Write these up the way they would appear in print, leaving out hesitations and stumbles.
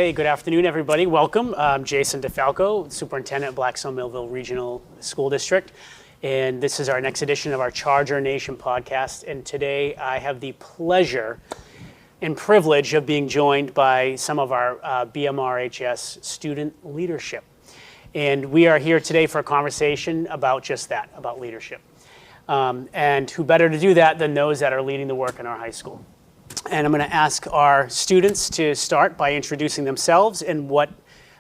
Hey, good afternoon, everybody. Welcome. I'm Jason DeFalco, Superintendent of Blackstone-Millville Regional School District. And this is our next edition of our Charge Our Nation podcast. And today I have the pleasure and privilege of being joined by some of our BMRHS student leadership. And we are here today for a conversation about just that, about leadership. And who better to do that than those that are leading the work in our high school. And I'm going to ask our students to start by introducing themselves and what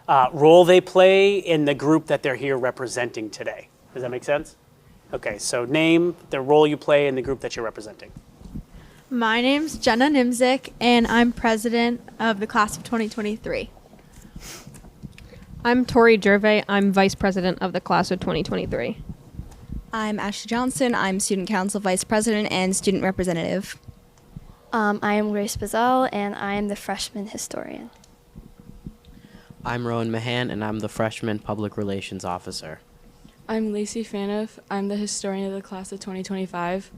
role they play in the group that they're here representing today. Does that make sense? Okay, so name the role you play in the group that you're representing. My name's Jenna Nimzik, and I'm president of the class of 2023. I'm Tori Gervais. I'm vice president of the class of 2023. I'm Ashley Johnson. I'm student council vice president and student representative. I am Grace Bazell, and I am the freshman historian. I'm Rowan Mahan, and I'm the freshman public relations officer. I'm Lacey Fanoff. I'm the historian of the class of 2025.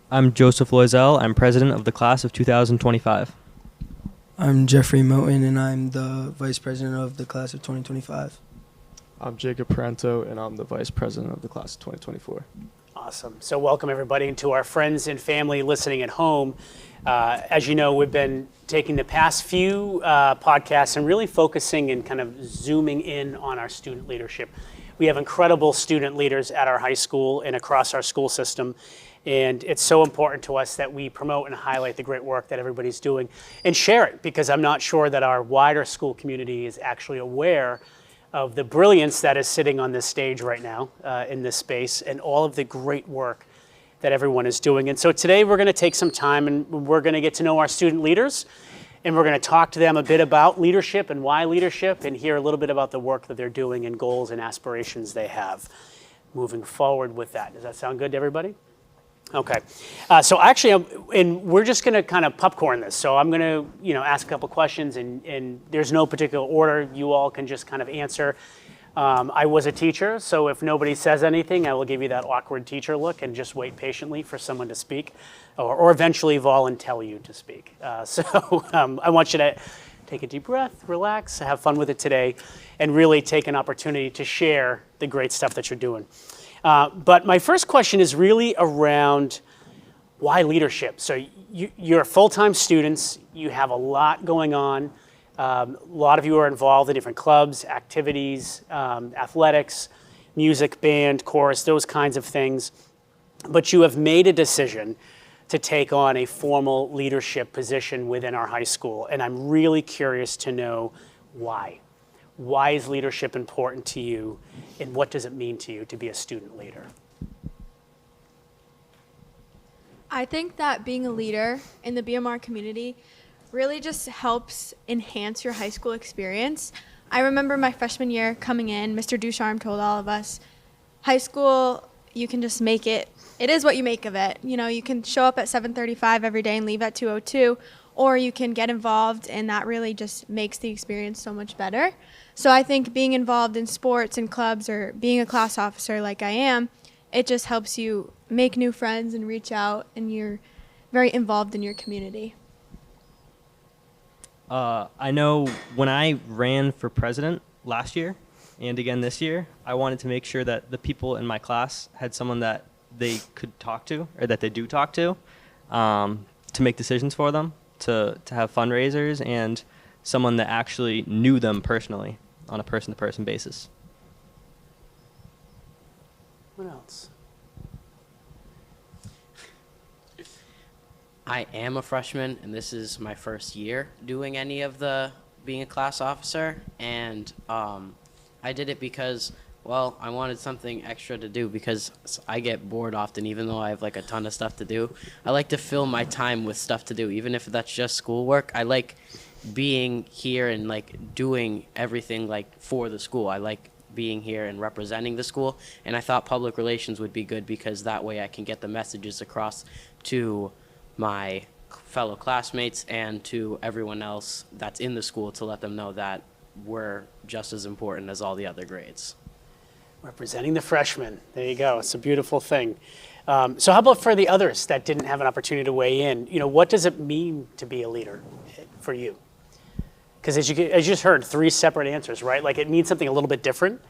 I'm Joseph Loisel. I'm president of the class of 2025. I'm Jeffrey Moten, and I'm the vice president of the class of 2025. I'm Jacob Parenteau, and I'm the vice president of the class of 2024. Awesome. So welcome everybody, and to our friends and family listening at home. As you know, we've been taking the past few podcasts and really focusing and kind of zooming in on our student leadership. We have incredible student leaders at our high school and across our school system. And it's so important to us that we promote and highlight the great work that everybody's doing and share it, because I'm not sure that our wider school community is actually aware of the brilliance that is sitting on this stage right now in this space and all of the great work that everyone is doing. And so today we're going to take some time and we're going to get to know our student leaders, and we're going to talk to them a bit about leadership and why leadership, and hear a little bit about the work that they're doing and goals and aspirations they have moving forward with that. Does that sound good to everybody? Okay, so actually, and we're just going to kind of popcorn this. So I'm going to, ask a couple questions, and there's no particular order. You all can just kind of answer. I was a teacher, so if nobody says anything, I will give you that awkward teacher look and just wait patiently for someone to speak, or eventually volunteer you to speak. So I want you to take a deep breath, relax, have fun with it today, and really take an opportunity to share the great stuff that you're doing. But my first question is really around why leadership. So you're full-time students, you have a lot going on. A lot of you are involved in different clubs, activities, athletics, music, band, chorus, those kinds of things. But you have made a decision to take on a formal leadership position within our high school. And I'm really curious to know why. Why is leadership important to you, and what does it mean to you to be a student leader? I think that being a leader in the BMR community really just helps enhance your high school experience. I remember my freshman year coming in, Mr. Ducharme told all of us, high school, you can just make it. It is what you make of it. You can show up at 7:35 every day and leave at 2:02, or you can get involved, and that really just makes the experience so much better. So I think being involved in sports and clubs, or being a class officer like I am, it just helps you make new friends and reach out, and you're very involved in your community. I know when I ran for president last year and again this year, I wanted to make sure that the people in my class had someone that they could talk to, or that they do talk to make decisions for them, to have fundraisers, and someone that actually knew them personally on a person-to-person basis. What else? I am a freshman, and this is my first year doing any of being a class officer, and I did it because, well, I wanted something extra to do, because I get bored often, even though I have like a ton of stuff to do. I like to fill my time with stuff to do, even if that's just schoolwork. I like being here and like doing everything like for the school. I like being here and representing the school, and I thought public relations would be good, because that way I can get the messages across to my fellow classmates and to everyone else that's in the school, to let them know that we're just as important as all the other grades. Representing the freshmen. There you go. It's a beautiful thing. So how about for the others that didn't have an opportunity to weigh in? What does it mean to be a leader for you? Because as you just heard, 3 separate answers, right? Like it means something a little bit different.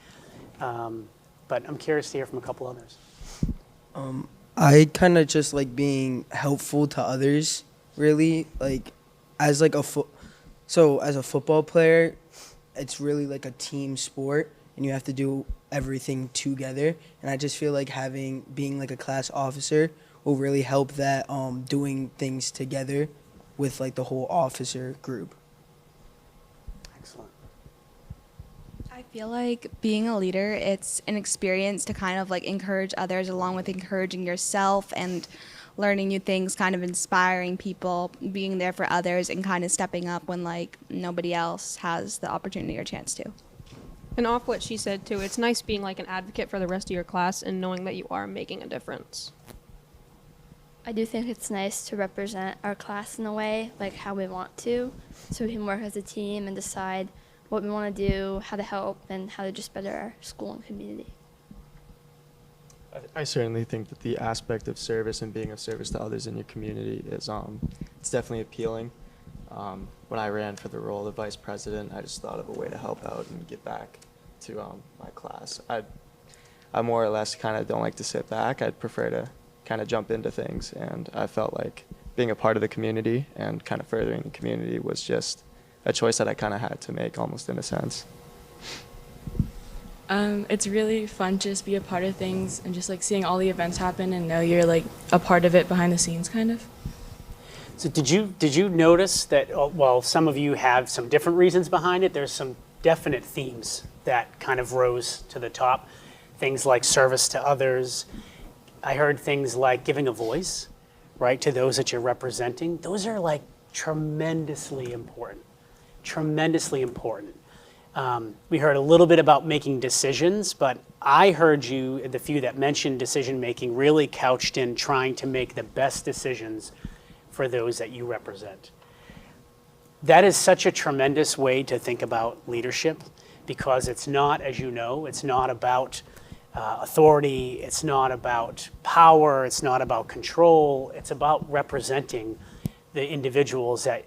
But I'm curious to hear from a couple others. I kind of just like being helpful to others, really. Like, as like as a football player, it's really like a team sport, and you have to do everything together. And I just feel like being like a class officer will really help that doing things together with like the whole officer group. Excellent. I feel like being a leader, it's an experience to kind of like encourage others along with encouraging yourself and learning new things, kind of inspiring people, being there for others and kind of stepping up when like nobody else has the opportunity or chance to. And off what she said too, it's nice being like an advocate for the rest of your class and knowing that you are making a difference. I do think it's nice to represent our class in a way, like how we want to, so we can work as a team and decide what we want to do, how to help, and how to just better our school and community. I certainly think that the aspect of service and being of service to others in your community is it's definitely appealing. When I ran for the role of vice president, I just thought of a way to help out and give back to my class. I more or less kind of don't like to sit back. I'd prefer to kind of jump into things, and I felt like being a part of the community and kind of furthering the community was just a choice that I kind of had to make, almost in a sense. It's really fun to just be a part of things and just like seeing all the events happen and know you're like a part of it behind the scenes, kind of. So did you notice that while some of you have some different reasons behind it, there's some definite themes that kind of rose to the top? Things like service to others. I heard things like giving a voice, right, to those that you're representing. Those are like tremendously important. Tremendously important. We heard a little bit about making decisions, but I heard you, the few that mentioned decision making, really couched in trying to make the best decisions for those that you represent. That is such a tremendous way to think about leadership, because it's not, as you know, it's not about authority, it's not about power, it's not about control, it's about representing the individuals that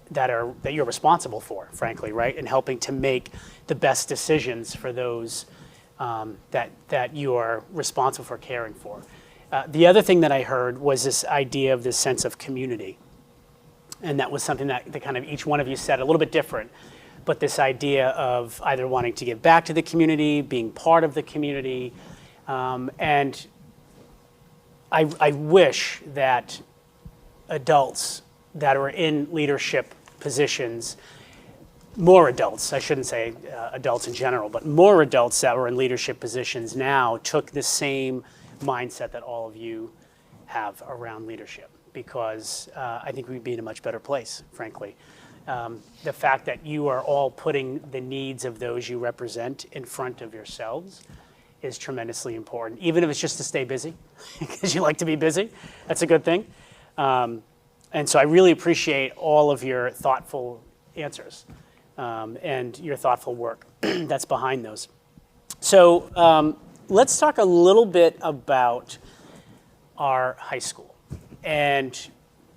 you're responsible for, frankly, right? And helping to make the best decisions for those that you are responsible for caring for. The other thing that I heard was this idea of this sense of community. And that was something that kind of each one of you said a little bit different, but this idea of either wanting to give back to the community, being part of the community. And I wish that adults that are in leadership positions, more adults, I shouldn't say adults in general, but more adults that were in leadership positions now took the same mindset that all of you have around leadership, because I think we'd be in a much better place, frankly. The fact that you are all putting the needs of those you represent in front of yourselves is tremendously important, even if it's just to stay busy, because you like to be busy. That's a good thing. And so I really appreciate all of your thoughtful answers and your thoughtful work that's behind those. So let's talk a little bit about our high school. And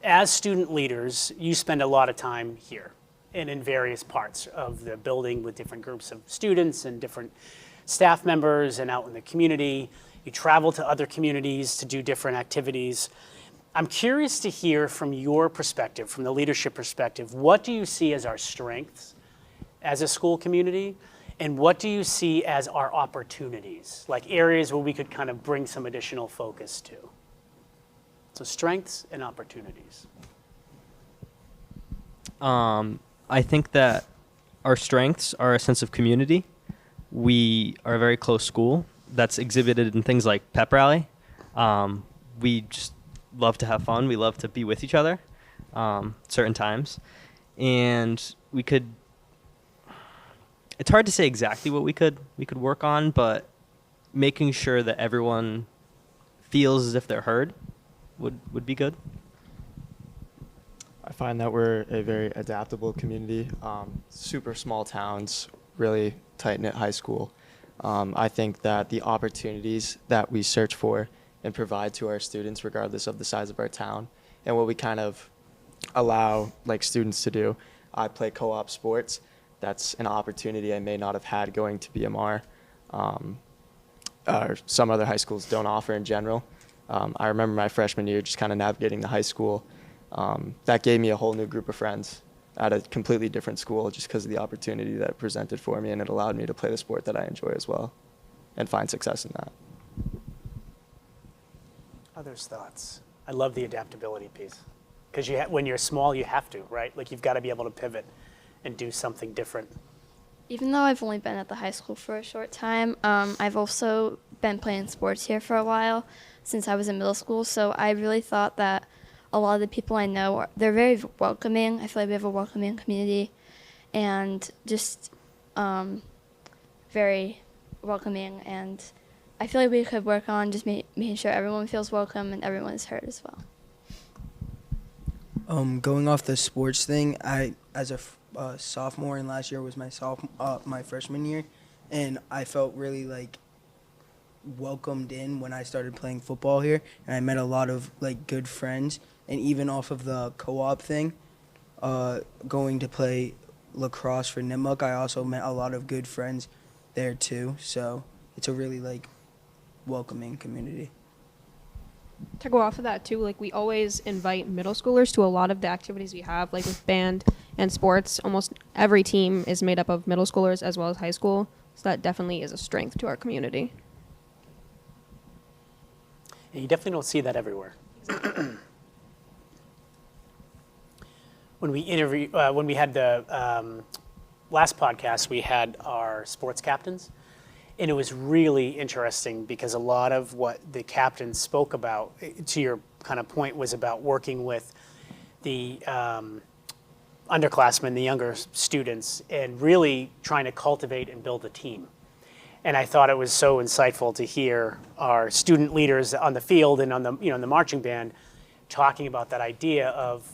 as student leaders, you spend a lot of time here and in various parts of the building with different groups of students and different staff members and out in the community. You travel to other communities to do different activities. I'm curious to hear from your perspective, from the leadership perspective, what do you see as our strengths as a school community, and what do you see as our opportunities, like areas where we could kind of bring some additional focus to? So strengths and opportunities. I think that our strengths are a sense of community. We are a very close school that's exhibited in things like pep rally. We just love to have fun. We love to be with each other certain times. And it's hard to say exactly what we could work on, but making sure that everyone feels as if they're heard would be good. I find that we're a very adaptable community, super small towns, really tight-knit high school. I think that the opportunities that we search for and provide to our students, regardless of the size of our town, and what we kind of allow like students to do. I play co-op sports. that's an opportunity I may not have had going to BMR, or some other high schools don't offer in general. I remember my freshman year just kind of navigating the high school. That gave me a whole new group of friends at a completely different school just because of the opportunity that it presented for me, and it allowed me to play the sport that I enjoy as well and find success in that. Others' thoughts? I love the adaptability piece because when you're small, you have to, right? Like you've got to be able to pivot and do something different. Even though I've only been at the high school for a short time, I've also been playing sports here for a while since I was in middle school. So I really thought that a lot of the people I know, they're very welcoming. I feel like we have a welcoming community and just very welcoming. And I feel like we could work on just making sure everyone feels welcome and everyone is heard as well. Going off the sports thing, I, as a sophomore, and last year was my freshman year, and I felt really like welcomed in when I started playing football here, and I met a lot of like good friends, and even off of the co-op thing, going to play lacrosse for Nipmuc, I also met a lot of good friends there too. So it's a really like welcoming community. To go off of that too, like we always invite middle schoolers to a lot of the activities we have, like with band and sports. Almost every team is made up of middle schoolers as well as high school, so that definitely is a strength to our community. And you definitely don't see that everywhere. When we had the last podcast, we had our sports captains. And it was really interesting because a lot of what the captains spoke about, to your kind of point, was about working with the underclassmen, the younger students, and really trying to cultivate and build a team. And I thought it was so insightful to hear our student leaders on the field and on the in the marching band talking about that idea of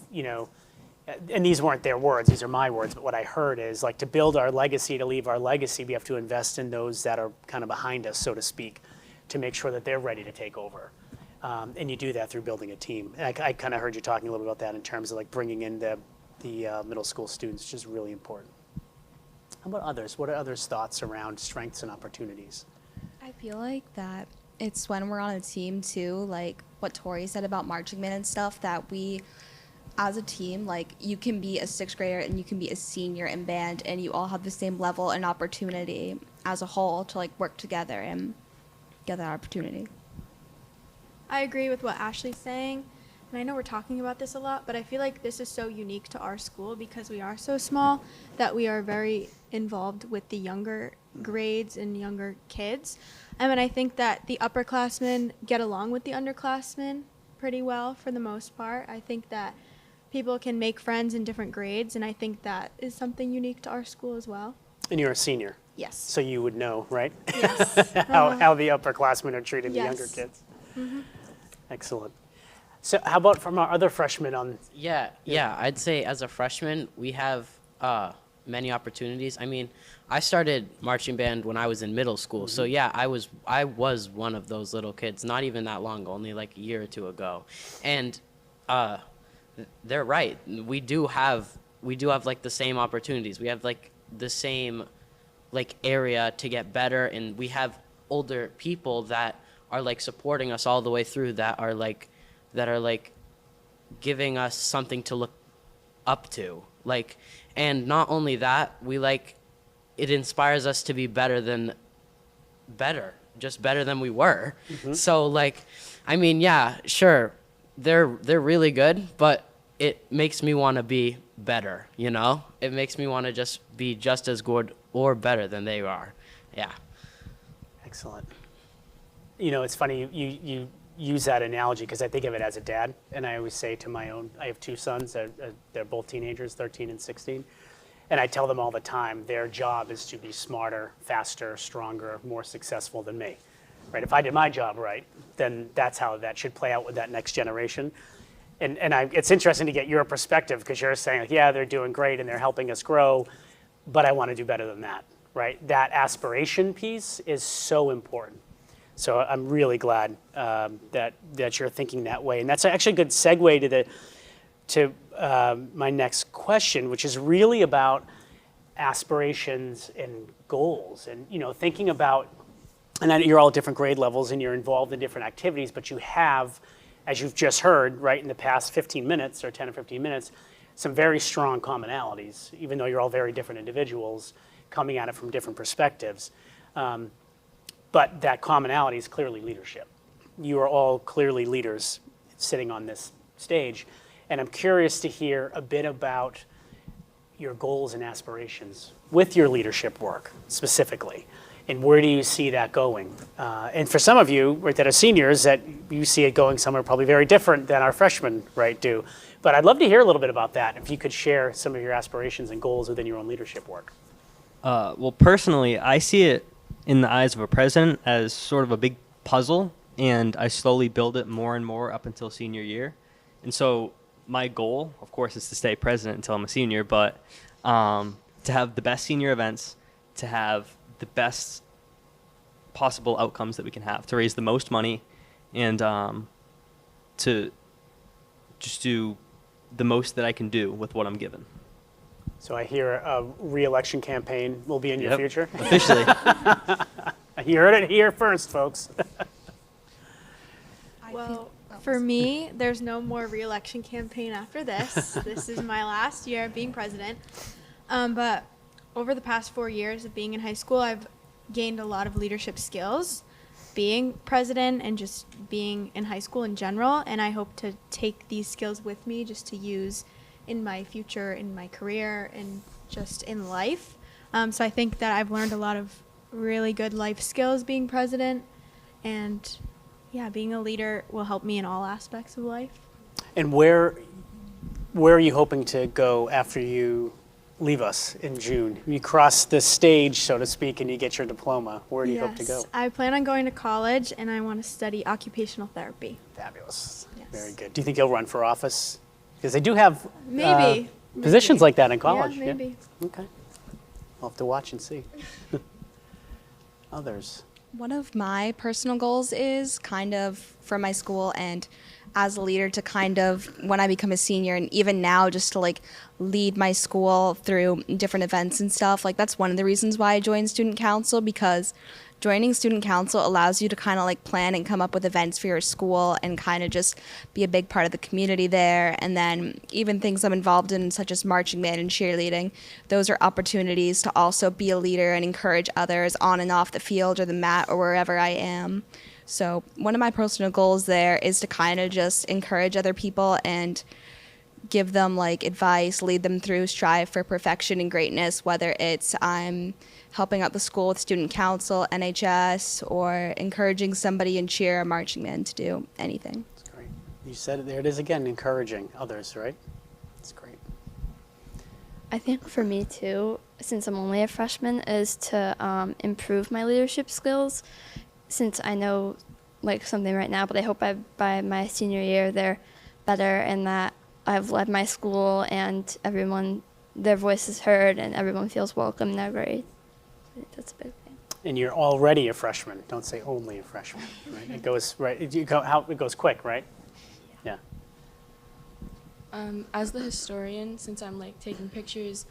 and these weren't their words, these are my words, but what I heard is like to build our legacy, to leave our legacy, we have to invest in those that are kind of behind us, so to speak, to make sure that they're ready to take over. And you do that through building a team. And I kind of heard you talking a little bit about that in terms of like bringing in the middle school students, which is really important. How about others? What are others' thoughts around strengths and opportunities? I feel like that it's when we're on a team too, like what Tori said about marching band and stuff, that we as a team, like you can be a sixth grader and you can be a senior in band and you all have the same level and opportunity as a whole to like work together and get that opportunity. I agree with what Ashley's saying. And I know we're talking about this a lot, but I feel like this is so unique to our school because we are so small that we are very involved with the younger grades and younger kids. And I think that the upperclassmen get along with the underclassmen pretty well for the most part. I think that people can make friends in different grades, and I think that is something unique to our school as well. And you're a senior. Yes. So you would know, right? Yes. how the upperclassmen are treating the Yes. younger kids. Mm-hmm. Excellent. So how about from our other freshmen on? Yeah, I'd say as a freshman, we have many opportunities. I mean, I started marching band when I was in middle school. So yeah, I was one of those little kids, not even that long, only like a year or two ago. And they're right. We do have like the same opportunities. We have like the same like area to get better, and we have older people that are like supporting us all the way through, that are like giving us something to look up to. Like, and not only that, it inspires us to be better than we were. Mm-hmm. So like, I mean, yeah, sure, they're really good, but it makes me want to be better, It makes me want to just be just as good or better than they are. Yeah. Excellent. It's funny you use that analogy because I think of it as a dad, and I always say to I have two sons, they're both teenagers, 13 and 16, and I tell them all the time their job is to be smarter, faster, stronger, more successful than me. Right? If I did my job right, then that's how that should play out with that next generation. And it's interesting to get your perspective because you're saying, like, yeah, they're doing great and they're helping us grow, but I want to do better than that, right? That aspiration piece is so important. So I'm really glad that you're thinking that way. And that's actually a good segue to my next question, which is really about aspirations and goals, and thinking about, and I know you're all at different grade levels and you're involved in different activities, but you have, as you've just heard, right, in the past 15 minutes or 10 or 15 minutes, some very strong commonalities, even though you're all very different individuals coming at it from different perspectives. But that commonality is clearly leadership. You are all clearly leaders sitting on this stage. And I'm curious to hear a bit about your goals and aspirations with your leadership work specifically. And where do you see that going? And for some of you, right, that are seniors, that you see it going somewhere probably very different than our freshmen, right, do. But I'd love to hear a little bit about that, if you could share some of your aspirations and goals within your own leadership work. Well, personally, I see it in the eyes of a president as sort of a big puzzle, and I slowly build it more and more up until senior year. And so my goal, of course, is to stay president until I'm a senior, but to have the best senior events, to have the best possible outcomes that we can have, to raise the most money, and to just do the most that I can do with what I'm given. So I hear a re-election campaign will be in your future. Officially. You heard it here first, folks. Well, for me, there's no more re-election campaign after this. This is my last year of being president. But over the past 4 years of being in high school, I've gained a lot of leadership skills, being president and just being in high school in general. And I hope to take these skills with me just to use in my future, in my career, and just in life. So I think that I've learned a lot of really good life skills being president. And yeah, being a leader will help me in all aspects of life. And where are you hoping to go after you leave us in June? You cross the stage, so to speak, and you get your diploma. Where do you hope to go? I plan on going to college, and I want to study occupational therapy. Fabulous. Yes. Very good. Do you think you'll run for office? Because they do have Maybe. positions like that in college. Yeah, maybe. Okay. I'll have to watch and see. Others. One of my personal goals is kind of for my school and as a leader to kind of, when I become a senior and even now, just to like lead my school through different events and stuff. Like that's one of the reasons why I joined student council, because joining student council allows you to kind of like plan and come up with events for your school and kind of just be a big part of the community there. And then even things I'm involved in, such as marching band and cheerleading, those are opportunities to also be a leader and encourage others on and off the field or the mat or wherever I am. So one of my personal goals there is to kind of just encourage other people and give them like advice, lead them through, strive for perfection and greatness, whether it's I'm helping out the school with student council, NHS, or encouraging somebody in cheer or marching band to do anything. That's great. You said it, there it is again, encouraging others, right? That's great. I think for me too, since I'm only a freshman, is to improve my leadership skills. Since I know like something right now, but I hope by my senior year they're better and that I've led my school and everyone, their voice is heard and everyone feels welcome in their grade. I think that's a big thing. And you're already a freshman. Don't say only a freshman. Right? It goes right. It goes quick, right? Yeah. As the historian, since I'm like taking pictures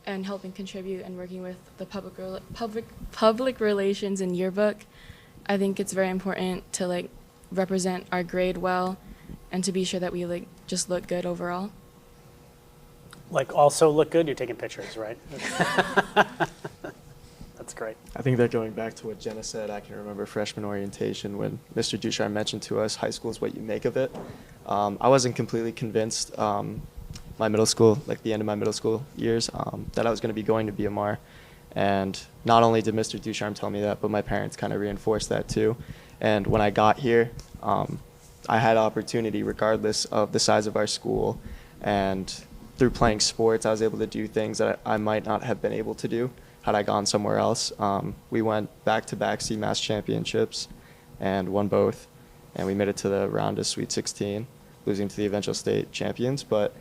and helping contribute and working with the public relations and yearbook, I think it's very important to like represent our grade well and to be sure that we like just look good overall. Like also look good. You're taking pictures, right? That's great. I think that going back to what Jenna said, I can remember freshman orientation when Mr. Ducharme mentioned to us, high school is what you make of it. I wasn't completely convinced my middle school, like the end of my middle school years, that I was going to be going to BMR. And not only did Mr. Ducharme tell me that, but my parents kind of reinforced that too. And when I got here, I had opportunity regardless of the size of our school. And through playing sports, I was able to do things that I might not have been able to do had I gone somewhere else. We went back-to-back CMAS championships and won both. And we made it to the round of Sweet 16, losing to the eventual state champions. But,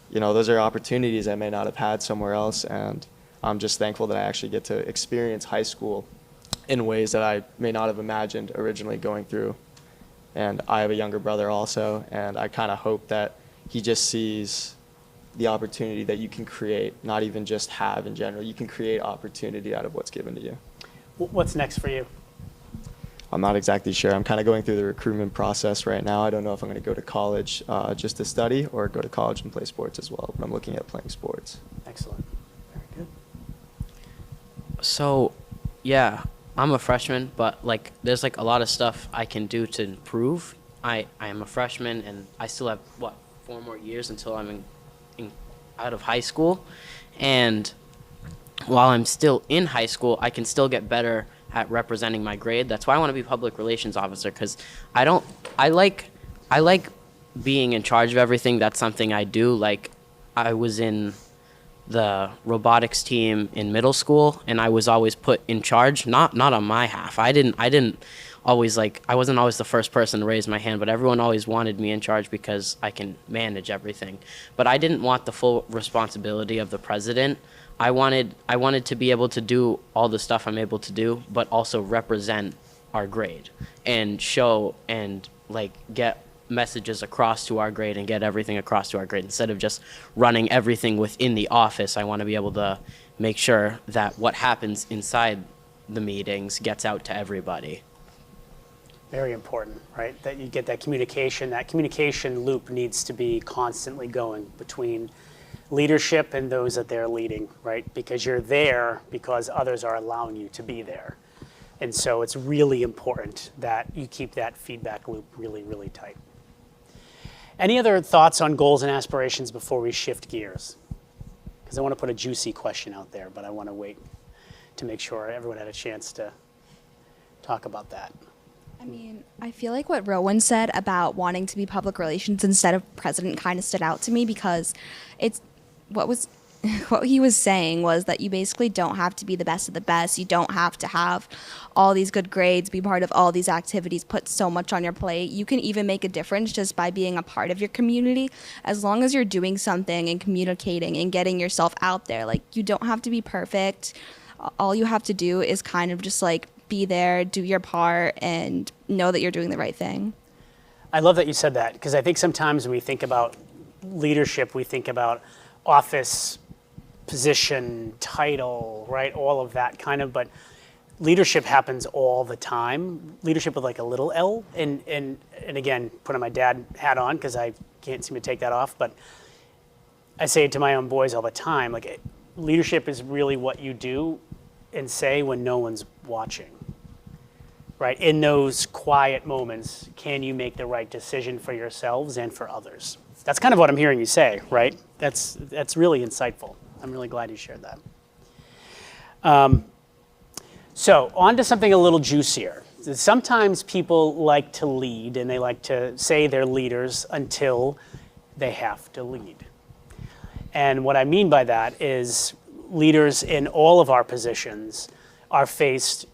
you know, those are opportunities I may not have had somewhere else. And I'm just thankful that I actually get to experience high school in ways that I may not have imagined originally going through. And I have a younger brother also, and I kind of hope that he just sees the opportunity that you can create, not even just have in general. You can create opportunity out of what's given to you. What's next for you? I'm not exactly sure. I'm kind of going through the recruitment process right now. I don't know if I'm going to go to college just to study or go to college and play sports as well, but I'm looking at playing sports. Excellent. Very good. So, yeah, I'm a freshman, but like there's like a lot of stuff I can do to improve. I am a freshman, and I still have 4 more years until I'm out of high school, and while I'm still in high school, I can still get better at representing my grade. That's why I want to be public relations officer, because I like being in charge of everything. That's something I do. Like, I was in the robotics team in middle school, and I was always put in charge, not on my half. I wasn't always the first person to raise my hand, but everyone always wanted me in charge because I can manage everything. But I didn't want the full responsibility of the president. I wanted to be able to do all the stuff I'm able to do, but also represent our grade and show and like get messages across to our grade and get everything across to our grade. Instead of just running everything within the office, I want to be able to make sure that what happens inside the meetings gets out to everybody. Very important, right? That you get that communication. That communication loop needs to be constantly going between leadership and those that they're leading, right? Because you're there because others are allowing you to be there. And so it's really important that you keep that feedback loop really, really tight. Any other thoughts on goals and aspirations before we shift gears? Because I want to put a juicy question out there, but I want to wait to make sure everyone had a chance to talk about that. I mean, I feel like what Rowan said about wanting to be public relations instead of president kind of stood out to me, because it's what he was saying was that you basically don't have to be the best of the best. You don't have to have all these good grades, be part of all these activities, put so much on your plate. You can even make a difference just by being a part of your community, as long as you're doing something and communicating and getting yourself out there. Like, you don't have to be perfect. All you have to do is kind of just like be there, do your part, and know that you're doing the right thing. I love that you said that, because I think sometimes when we think about leadership, we think about office, position, title, right? All of that kind of, but leadership happens all the time. Leadership with like a little L, and again, putting my dad hat on because I can't seem to take that off, but I say it to my own boys all the time, like leadership is really what you do and say when no one's watching, right? In those quiet moments, can you make the right decision for yourselves and for others? That's kind of what I'm hearing you say, right? That's really insightful. I'm really glad you shared that. So on to something a little juicier. Sometimes people like to lead and they like to say they're leaders until they have to lead. And what I mean by that is leaders in all of our positions are faced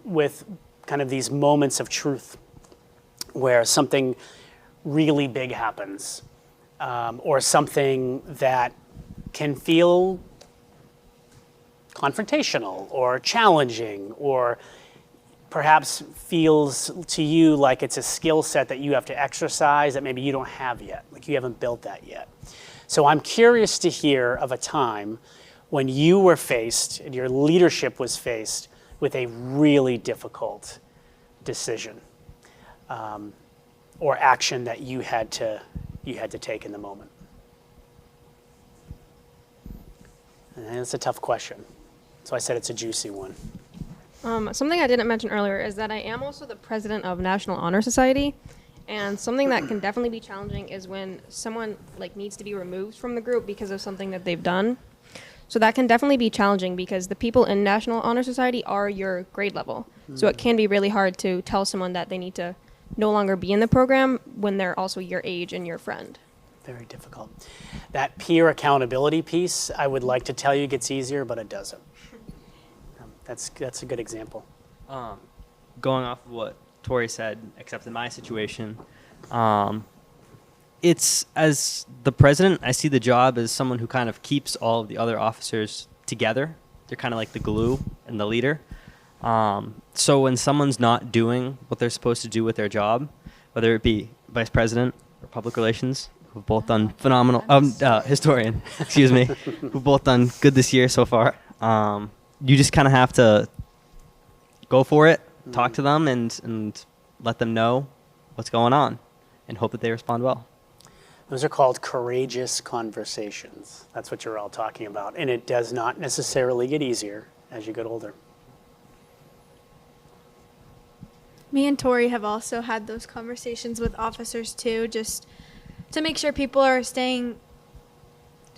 with kind of these moments of truth where something really big happens, or something that can feel confrontational or challenging, or perhaps feels to you like it's a skill set that you have to exercise that maybe you don't have yet, like you haven't built that yet. So I'm curious to hear of a time when you were faced and your leadership was faced with a really difficult decision, or action that you had to take in the moment. And it's a tough question. So I said it's a juicy one. Something I didn't mention earlier is that I am also the president of National Honor Society, and something that can definitely be challenging is when someone like needs to be removed from the group because of something that they've done. So that can definitely be challenging because the people in National Honor Society are your grade level. So it can be really hard to tell someone that they need to no longer be in the program when they're also your age and your friend. Very difficult. That peer accountability piece, I would like to tell you gets easier, but it doesn't. That's a good example. Going off of what Tori said, except in my situation, it's as the president, I see the job as someone who kind of keeps all of the other officers together. They're kind of like the glue and the leader. So when someone's not doing what they're supposed to do with their job, whether it be vice president or public relations, who've both done phenomenal. Historian, excuse me, who've both done good this year so far. You just kind of have to go for it, talk to them, and let them know what's going on, and hope that they respond well. Those are called courageous conversations. That's what you're all talking about. And it does not necessarily get easier as you get older. Me and Tori have also had those conversations with officers too, just to make sure people are staying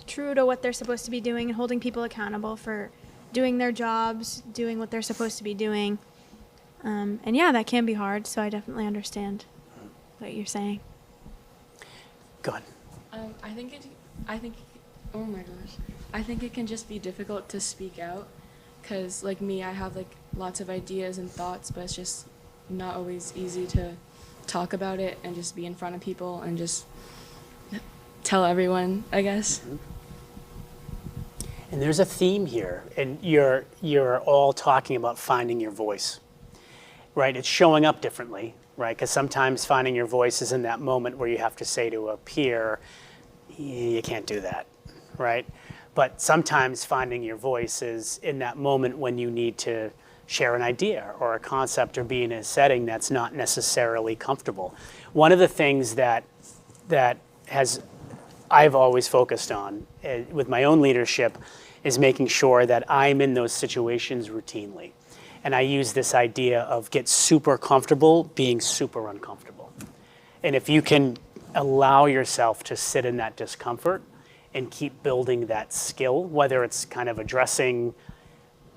true to what they're supposed to be doing and holding people accountable for doing their jobs, doing what they're supposed to be doing. And yeah, that can be hard, so I definitely understand what you're saying. Go ahead. I think, oh my gosh, I think it can just be difficult to speak out, because like me, I have like lots of ideas and thoughts, but it's just not always easy to talk about it and just be in front of people and just tell everyone, I guess. And there's a theme here, and you're all talking about finding your voice, right? It's showing up differently, right? Because sometimes finding your voice is in that moment where you have to say to a peer, you can't do that, right? But sometimes finding your voice is in that moment when you need to share an idea or a concept or be in a setting that's not necessarily comfortable. One of the things that I've always focused on with my own leadership is making sure that I'm in those situations routinely. And I use this idea of get super comfortable being super uncomfortable. And if you can allow yourself to sit in that discomfort and keep building that skill, whether it's kind of addressing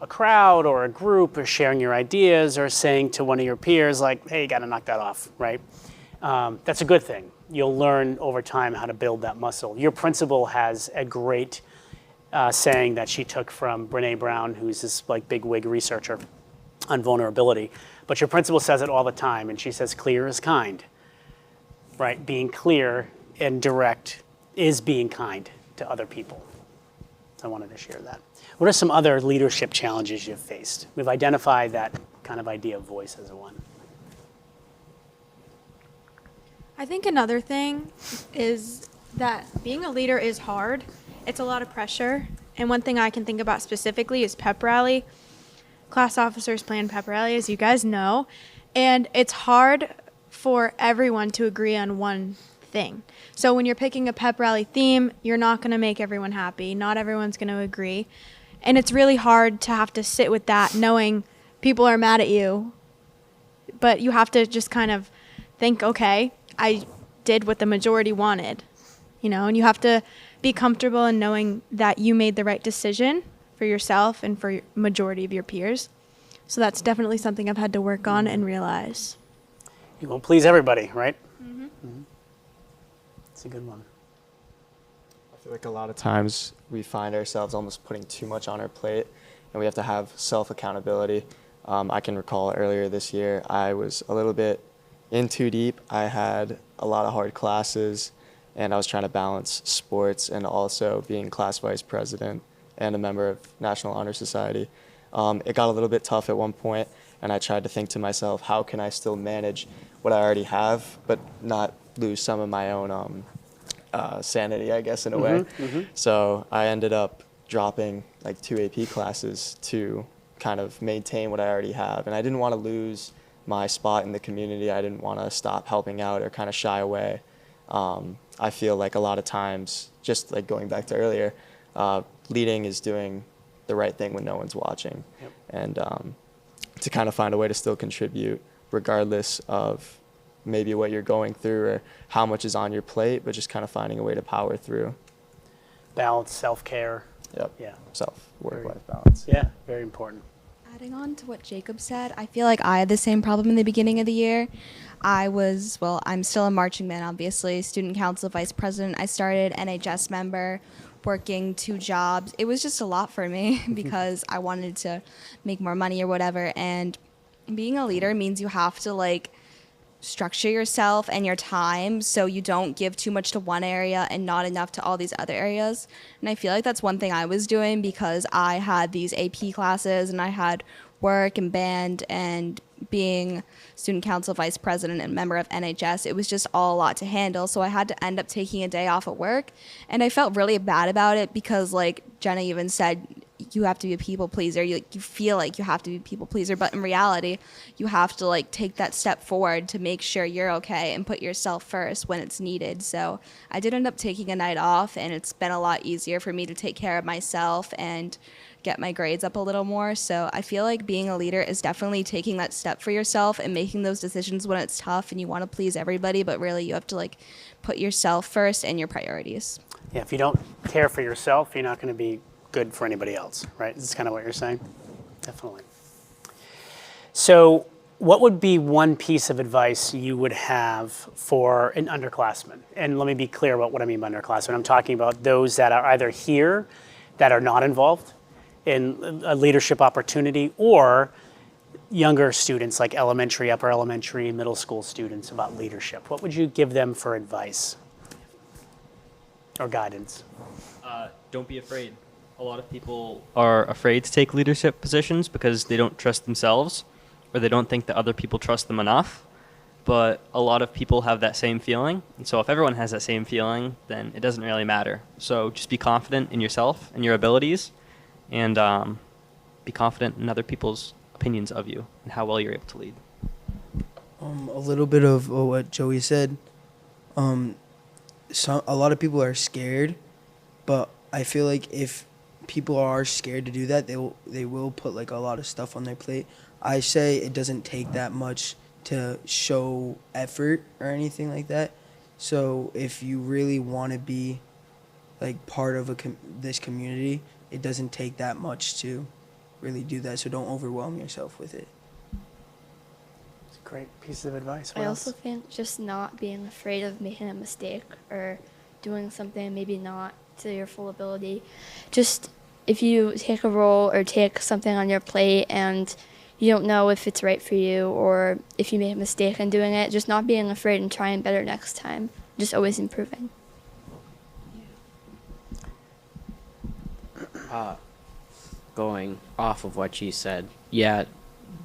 a crowd or a group or sharing your ideas or saying to one of your peers like, hey, you gotta knock that off, right? That's a good thing. You'll learn over time how to build that muscle. Your principal has a great saying that she took from Brene Brown, who's this like big wig researcher on vulnerability. But your principal says it all the time, and she says, clear is kind, right? Being clear and direct is being kind to other people. So I wanted to share that. What are some other leadership challenges you've faced? We've identified that kind of idea of voice as one. I think another thing is that being a leader is hard. It's a lot of pressure. And one thing I can think about specifically is pep rally. Class officers plan pep rally, as you guys know. And it's hard for everyone to agree on one thing. So when you're picking a pep rally theme, you're not going to make everyone happy. Not everyone's going to agree. And it's really hard to have to sit with that knowing people are mad at you. But you have to just kind of think, okay, I did what the majority wanted, and you have to be comfortable in knowing that you made the right decision for yourself and for majority of your peers. So that's definitely something I've had to work on and realize. You won't please everybody, right? Mm-hmm. Mm-hmm. It's a good one. I feel like a lot of times we find ourselves almost putting too much on our plate, and we have to have self-accountability. I can recall earlier this year, I was a little bit in too deep. I had a lot of hard classes, and I was trying to balance sports and also being class vice president and a member of National Honor Society. It got a little bit tough at one point, and I tried to think to myself, how can I still manage what I already have, but not lose some of my own sanity, I guess, in a way. Mm-hmm. So I ended up dropping like 2 AP classes to kind of maintain what I already have. And I didn't want to lose my spot in the community. I didn't want to stop helping out or kind of shy away. I feel like a lot of times, just like going back to earlier, leading is doing the right thing when no one's watching. Yep. And to kind of find a way to still contribute regardless of maybe what you're going through or how much is on your plate, but just kind of finding a way to power through. Balance, self-care. Yep. Yeah. Work-life balance. Yeah, very important. Adding on to what Jacob said, I feel like I had the same problem in the beginning of the year. I'm still a marching band, obviously, student council vice president. I started NHS member, working 2 jobs. It was just a lot for me because I wanted to make more money or whatever. And being a leader means you have to structure yourself and your time so you don't give too much to one area and not enough to all these other areas. And I feel like that's one thing I was doing because I had these AP classes and I had work and band and being student council vice president and member of NHS, it was just all a lot to handle. So I had to end up taking a day off at work. And I felt really bad about it because, like Jenna even said, you have to be a people pleaser. You feel like you have to be a people pleaser, but in reality, you have to like take that step forward to make sure you're okay and put yourself first when it's needed. So I did end up taking a night off, and it's been a lot easier for me to take care of myself and get my grades up a little more. So I feel like being a leader is definitely taking that step for yourself and making those decisions when it's tough and you want to please everybody, but really you have to like put yourself first and your priorities. Yeah, if you don't care for yourself, you're not going to be good for anybody else, right? This is kind of what you're saying? Definitely. So what would be one piece of advice you would have for an underclassman? And let me be clear about what I mean by underclassmen. I'm talking about those that are either here that are not involved in a leadership opportunity, or younger students like elementary, upper elementary, middle school students about leadership. What would you give them for advice or guidance? Don't be afraid. A lot of people are afraid to take leadership positions because they don't trust themselves, or they don't think that other people trust them enough. But a lot of people have that same feeling. And so if everyone has that same feeling, then it doesn't really matter. So just be confident in yourself and your abilities, and be confident in other people's opinions of you and how well you're able to lead. A little bit of what Joey said. A lot of people are scared, but I feel like if people are scared to do that, they will put like a lot of stuff on their plate. I say it doesn't take that much to show effort or anything like that. So if you really want to be like part of this community, it doesn't take that much to really do that. So don't overwhelm yourself with it. It's a great piece of advice. I also think just not being afraid of making a mistake or doing something maybe not to your full ability. Just if you take a role or take something on your plate and you don't know if it's right for you, or if you make a mistake in doing it, just not being afraid and trying better next time. Just always improving. Going off of what she said, yeah,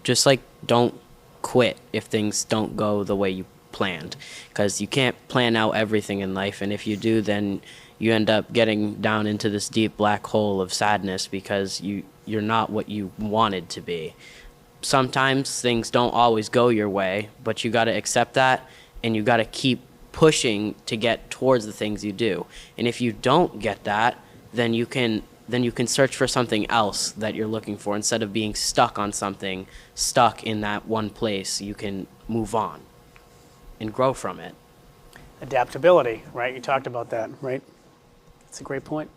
just like don't quit if things don't go the way you planned, because you can't plan out everything in life, and if you do, then you end up getting down into this deep black hole of sadness because you're not what you wanted to be. Sometimes things don't always go your way, but you got to accept that, and you got to keep pushing to get towards the things you do. And if you don't get that, then you can search for something else that you're looking for. Instead of being stuck on something, stuck in that one place, you can move on and grow from it. Adaptability, right? You talked about that, right? That's a great point.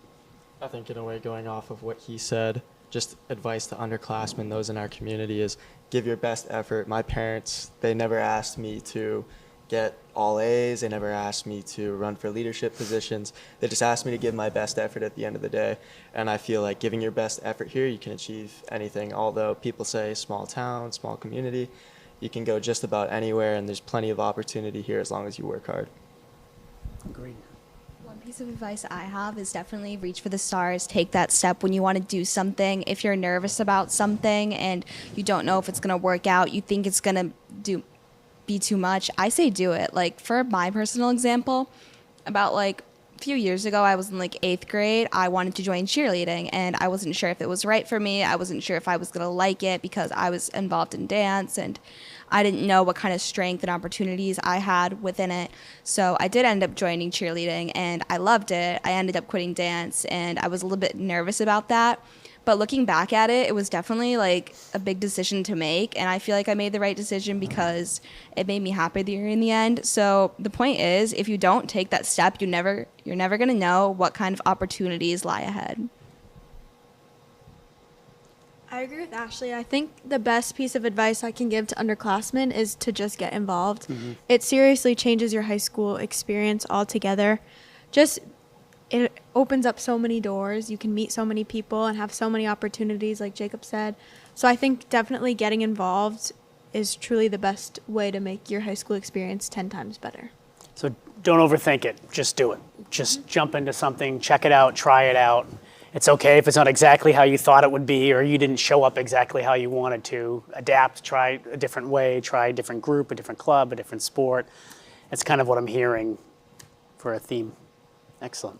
I think in a way, going off of what he said, just advice to underclassmen, those in our community, is give your best effort. My parents, they never asked me to get all A's. They never asked me to run for leadership positions. They just asked me to give my best effort at the end of the day. And I feel like giving your best effort here, you can achieve anything. Although people say small town, small community, you can go just about anywhere, and there's plenty of opportunity here as long as you work hard. Agreed. One piece of advice I have is definitely reach for the stars. Take that step when you want to do something. If you're nervous about something and you don't know if it's going to work out, you think it's going to be too much, I say do it. Like, for my personal example, about like a few years ago, I was in like 8th grade. I wanted to join cheerleading, and I wasn't sure if it was right for me. I wasn't sure if I was going to like it because I was involved in dance, and I didn't know what kind of strength and opportunities I had within it. So I did end up joining cheerleading, and I loved it. I ended up quitting dance, and I was a little bit nervous about that. But looking back at it, it was definitely like a big decision to make, and I feel like I made the right decision because it made me happier in the end. So the point is, if you don't take that step, you're never going to know what kind of opportunities lie ahead. I agree with Ashley. I think the best piece of advice I can give to underclassmen is to just get involved. Mm-hmm. It seriously changes your high school experience altogether. It opens up so many doors. You can meet so many people and have so many opportunities, like Jacob said. So I think definitely getting involved is truly the best way to make your high school experience 10 times better. So don't overthink it. Just do it. Just jump into something, check it out, try it out, It's okay if it's not exactly how you thought it would be, or you didn't show up exactly how you wanted to. Adapt, try a different way, try a different group, a different club, a different sport. That's kind of what I'm hearing for a theme. Excellent.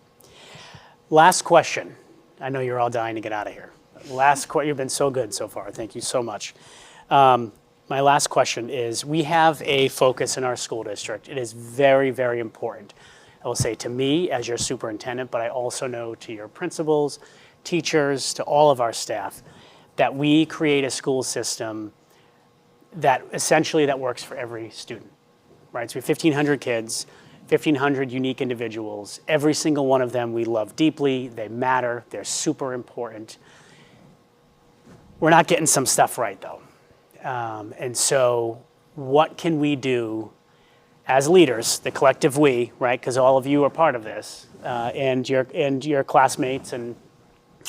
Last question. I know you're all dying to get out of here. You've been so good so far. Thank you so much. My last question is, we have a focus in our school district. It is very, very important. I will say to me as your superintendent, but I also know to your principals, teachers, to all of our staff, that we create a school system that essentially that works for every student, right? So we have 1,500 kids, 1,500 unique individuals. Every single one of them we love deeply. They matter. They're super important. We're not getting some stuff right, though. And so what can we do as leaders, the collective we, right, because all of you are part of this, and your classmates and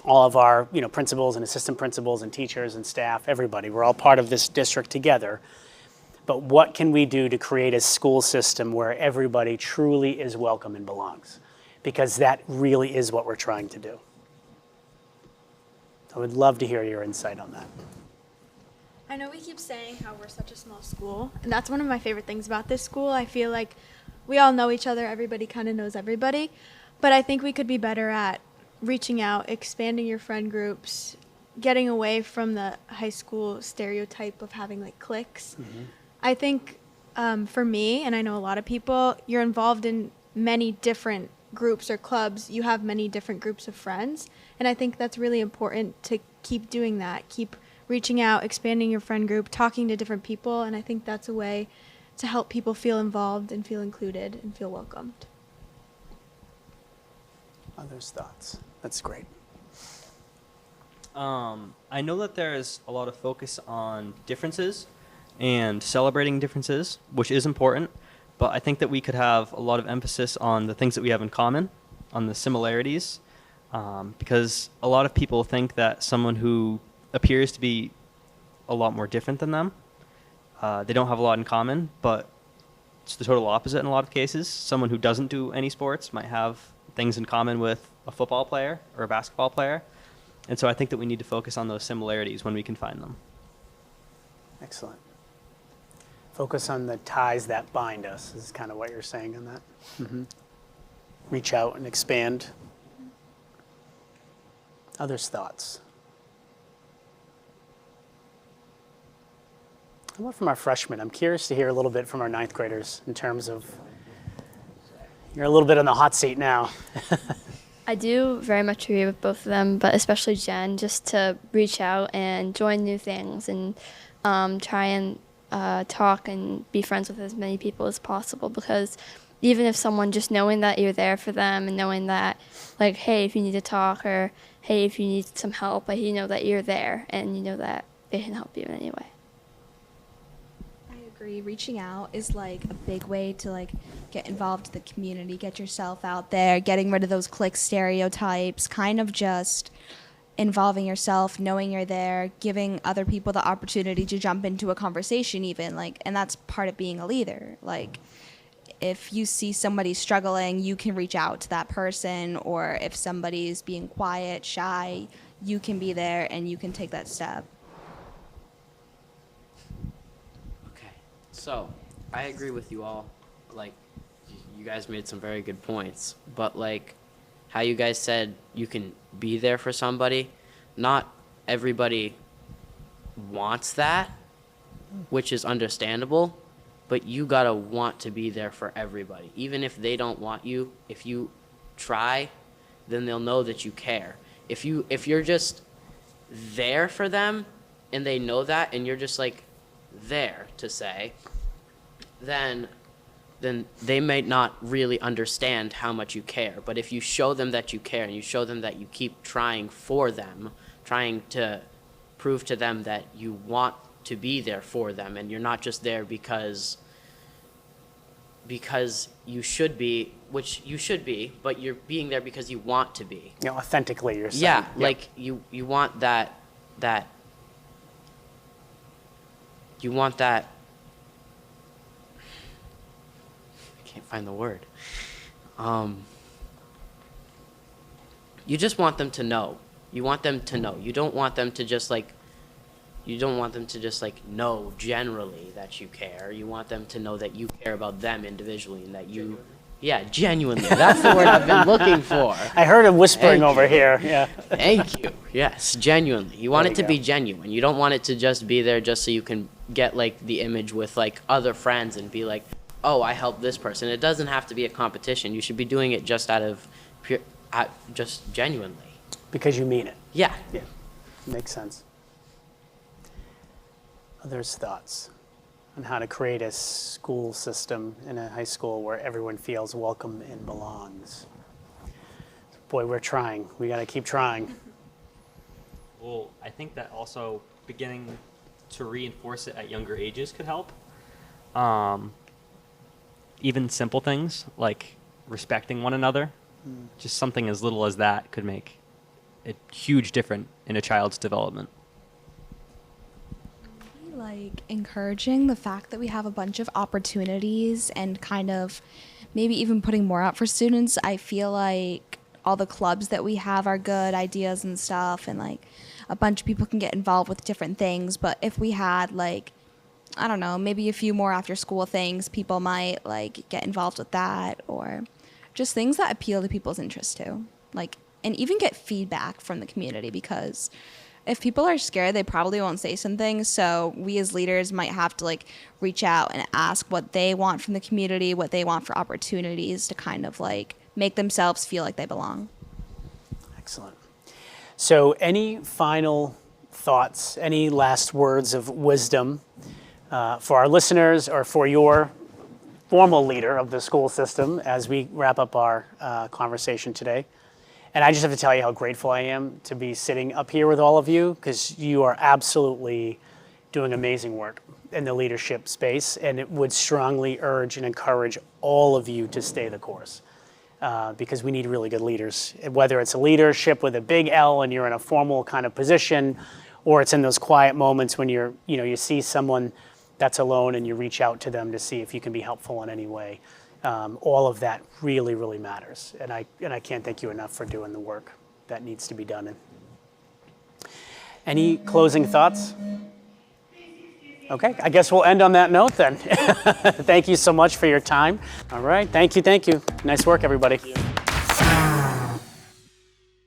all of our principals and assistant principals and teachers and staff, everybody, we're all part of this district together. But what can we do to create a school system where everybody truly is welcome and belongs? Because that really is what we're trying to do. I would love to hear your insight on that. I know we keep saying how we're such a small school, and that's one of my favorite things about this school. I feel like we all know each other, everybody kind of knows everybody, but I think we could be better at reaching out, expanding your friend groups, getting away from the high school stereotype of having like cliques. Mm-hmm. I think for me, and I know a lot of people, you're involved in many different groups or clubs. You have many different groups of friends, and I think that's really important to keep doing that, keep reaching out, expanding your friend group, talking to different people, and I think that's a way to help people feel involved and feel included and feel welcomed. Others' thoughts? That's great. I know that there's a lot of focus on differences and celebrating differences, which is important, but I think that we could have a lot of emphasis on the things that we have in common, on the similarities, because a lot of people think that someone who appears to be a lot more different than them, they don't have a lot in common, but it's the total opposite in a lot of cases. Someone who doesn't do any sports might have things in common with a football player or a basketball player. And so I think that we need to focus on those similarities when we can find them. Excellent. Focus on the ties that bind us is kind of what you're saying on that. Mm-hmm. Reach out and expand. Others' thoughts? How about from our freshmen? I'm curious to hear a little bit from our ninth graders in terms of, you're a little bit on the hot seat now. I do very much agree with both of them, but especially Jen, just to reach out and join new things and try and talk and be friends with as many people as possible, because even if someone, just knowing that you're there for them and knowing that, like, hey, if you need to talk, or hey, if you need some help, like, you know that you're there and you know that they can help you in any way. Agree. Reaching out is like a big way to like get involved in the community, get yourself out there, getting rid of those clique stereotypes, kind of just involving yourself, knowing you're there, giving other people the opportunity to jump into a conversation even, like, and that's part of being a leader. Like, if you see somebody struggling, you can reach out to that person, or if somebody's being quiet, shy, you can be there and you can take that step. So, I agree with you all. Like, you guys made some very good points. But, like, how you guys said you can be there for somebody, not everybody wants that, which is understandable, but you gotta want to be there for everybody. Even if they don't want you, if you try, then they'll know that you care. If you're just there for them, and they know that, and you're just, like, there to say, then they may not really understand how much you care. But if you show them that you care and you show them that you keep trying for them, trying to prove to them that you want to be there for them, and you're not just there because you should be, which you should be, but you're being there because you want to be. Authentically you're saying. Yeah, like you want that you want that, I can't find the word. you just want them to know. You want them to know. You don't want them to just like know generally that you care. You want them to know that you care about them individually and that you, yeah, genuinely. That's the word I've been looking for. I heard him whispering Thank over you. here. Yeah. Thank you. Yes, genuinely. You want There it to you be go. genuine. You don't want it to just be there just so you can get like the image with like other friends and be like, oh, I helped this person. It doesn't have to be a competition. You should be doing it just out of pure, just genuinely. Because you mean it. Yeah. Yeah. Makes sense. Others' thoughts on how to create a school system in a high school where everyone feels welcome and belongs. Boy, we're trying. We got to keep trying. Well, I think that also beginning to reinforce it at younger ages could help. Even simple things like respecting one another, just something as little as that could make a huge difference in a child's development. Like encouraging the fact that we have a bunch of opportunities and kind of maybe even putting more out for students. I feel like all the clubs that we have are good ideas and stuff, and like a bunch of people can get involved with different things. But if we had like, I don't know, maybe a few more after school things, people might like get involved with that, or just things that appeal to people's interests too. Like, and even get feedback from the community, because if people are scared, they probably won't say something. So we as leaders might have to like reach out and ask what they want from the community, what they want for opportunities to kind of like make themselves feel like they belong. Excellent. So any final thoughts, any last words of wisdom for our listeners or for your formal leader of the school system as we wrap up our conversation today? And I just have to tell you how grateful I am to be sitting up here with all of you, because you are absolutely doing amazing work in the leadership space, and it would strongly urge and encourage all of you to stay the course, because we need really good leaders. Whether it's a leadership with a big L and you're in a formal kind of position, or it's in those quiet moments when you see someone that's alone and you reach out to them to see if you can be helpful in any way. All of that really, really matters. And I can't thank you enough for doing the work that needs to be done. Any closing thoughts? Okay, I guess we'll end on that note then. Thank you so much for your time. All right, thank you. Nice work, everybody.